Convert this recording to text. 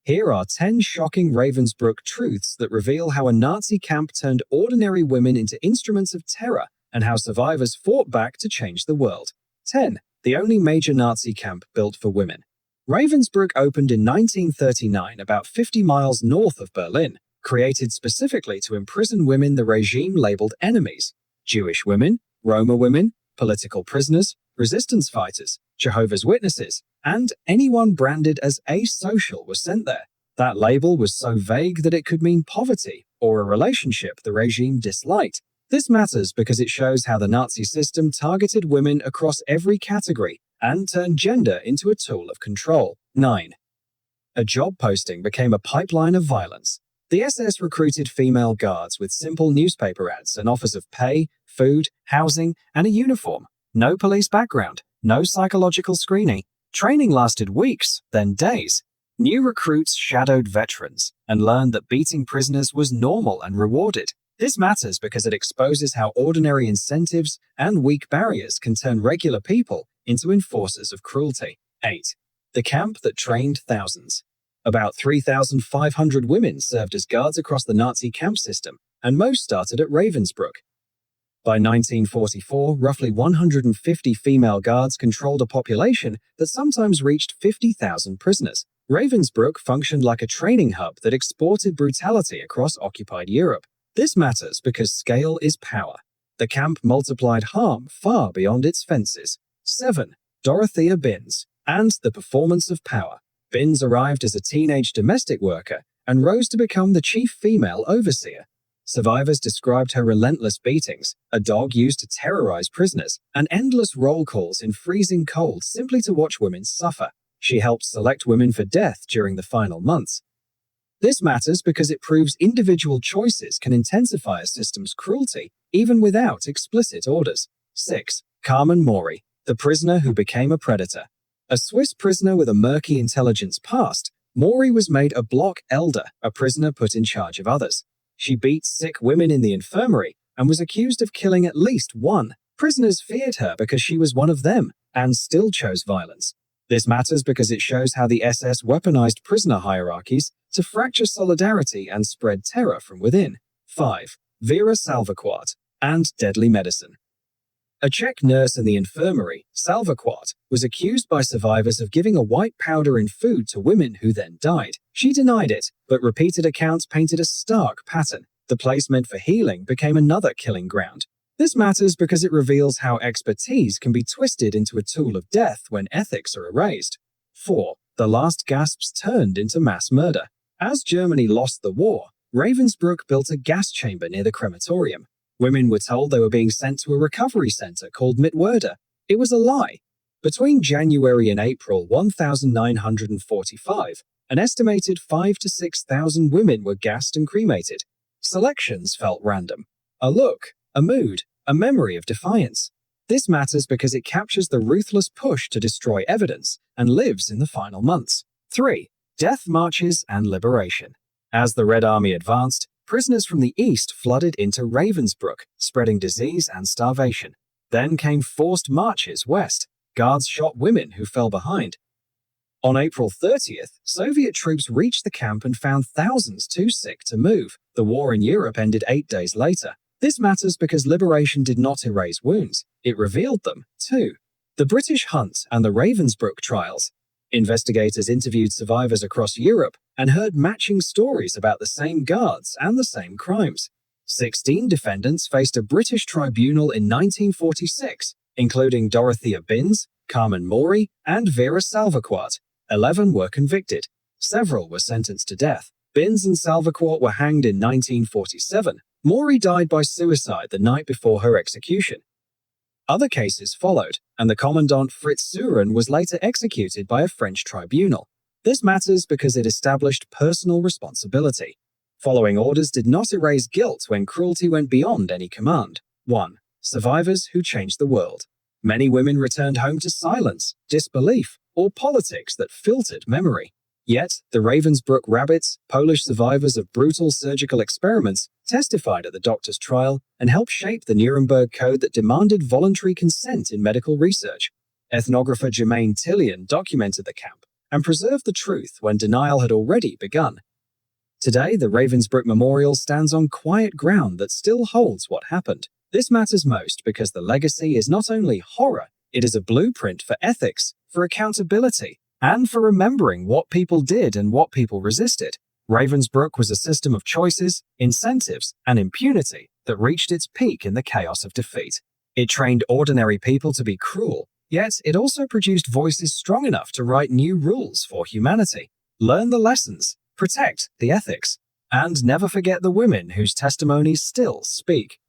Here are 10 shocking Ravensbrück truths that reveal how a Nazi camp turned ordinary women into instruments of terror and how survivors fought back to change the world. 10. The only major Nazi camp built for women. Ravensbrück opened in 1939 about 50 miles north of Berlin, created specifically to imprison women the regime labeled enemies: Jewish women, Roma women, political prisoners, resistance fighters, Jehovah's Witnesses, and anyone branded as asocial was sent there. That label was so vague that it could mean poverty or a relationship the regime disliked. This matters because it shows how the Nazi system targeted women across every category and turned gender into a tool of control. 9. A job posting became a pipeline of violence. The SS recruited female guards with simple newspaper ads and offers of pay, food, housing, and a uniform. No police background, no psychological screening. Training lasted weeks, then days. New recruits shadowed veterans and learned that beating prisoners was normal and rewarded. This matters because it exposes how ordinary incentives and weak barriers can turn regular people into enforcers of cruelty. 8. The camp that trained thousands. About 3,500 women served as guards across the Nazi camp system, and most started at Ravensbrück. By 1944, roughly 150 female guards controlled a population that sometimes reached 50,000 prisoners. Ravensbrück functioned like a training hub that exported brutality across occupied Europe. This matters because scale is power. The camp multiplied harm far beyond its fences. 7. Dorothea Binz and the performance of power. Binz arrived as a teenage domestic worker and rose to become the chief female overseer. Survivors described her relentless beatings, a dog used to terrorize prisoners, and endless roll calls in freezing cold simply to watch women suffer. She helped select women for death during the final months. This matters because it proves individual choices can intensify a system's cruelty, even without explicit orders. 6. Carmen Mory, the prisoner who became a predator. A Swiss prisoner with a murky intelligence past, Mory was made a block elder, a prisoner put in charge of others. She beat sick women in the infirmary and was accused of killing at least one. Prisoners feared her because she was one of them and still chose violence. This matters because it shows how the SS weaponized prisoner hierarchies to fracture solidarity and spread terror from within. 5. Vera Salvequart and deadly medicine. A Czech nurse in the infirmary, Salvequart, was accused by survivors of giving a white powder in food to women who then died. She denied it, but repeated accounts painted a stark pattern. The place meant for healing became another killing ground. This matters because it reveals how expertise can be twisted into a tool of death when ethics are erased. 4. The last gasps turned into mass murder. As Germany lost the war, Ravensbrück built a gas chamber near the crematorium. Women were told they were being sent to a recovery center called Mittwerda. It was a lie. Between January and April 1945, an estimated 5,000 to 6,000 women were gassed and cremated. Selections felt random. A look, a mood, a memory of defiance. This matters because it captures the ruthless push to destroy evidence and lives in the final months. 3. Death marches and liberation. As the Red Army advanced, prisoners from the east flooded into Ravensbrück, spreading disease and starvation. Then came forced marches west. Guards shot women who fell behind. On April 30th, Soviet troops reached the camp and found thousands too sick to move. The war in Europe ended 8 days later. This matters because liberation did not erase wounds. It revealed them, too. The British Hunt and the Ravensbrück Trials. Investigators interviewed survivors across Europe and heard matching stories about the same guards and the same crimes. 16 defendants faced a British tribunal in 1946, including Dorothea Binz, Carmen Mory, and Vera Salvequart. 11 were convicted. Several were sentenced to death. Binz and Salvequart were hanged in 1947. Mory died by suicide the night before her execution. Other cases followed, and the commandant Fritz Suren was later executed by a French tribunal. This matters because it established personal responsibility. Following orders did not erase guilt when cruelty went beyond any command. 1. Survivors who changed the world. Many women returned home to silence, disbelief, or politics that filtered memory. Yet, the Ravensbrück rabbits, Polish survivors of brutal surgical experiments, testified at the doctor's trial and helped shape the Nuremberg Code that demanded voluntary consent in medical research. Ethnographer Germaine Tillian documented the camp, and preserve the truth when denial had already begun. Today, the Ravensbrück Memorial stands on quiet ground that still holds what happened. This matters most because the legacy is not only horror, it is a blueprint for ethics, for accountability, and for remembering what people did and what people resisted. Ravensbrück was a system of choices, incentives, and impunity that reached its peak in the chaos of defeat. It trained ordinary people to be cruel, yet it also produced voices strong enough to write new rules for humanity. Learn the lessons, protect the ethics, and never forget the women whose testimonies still speak.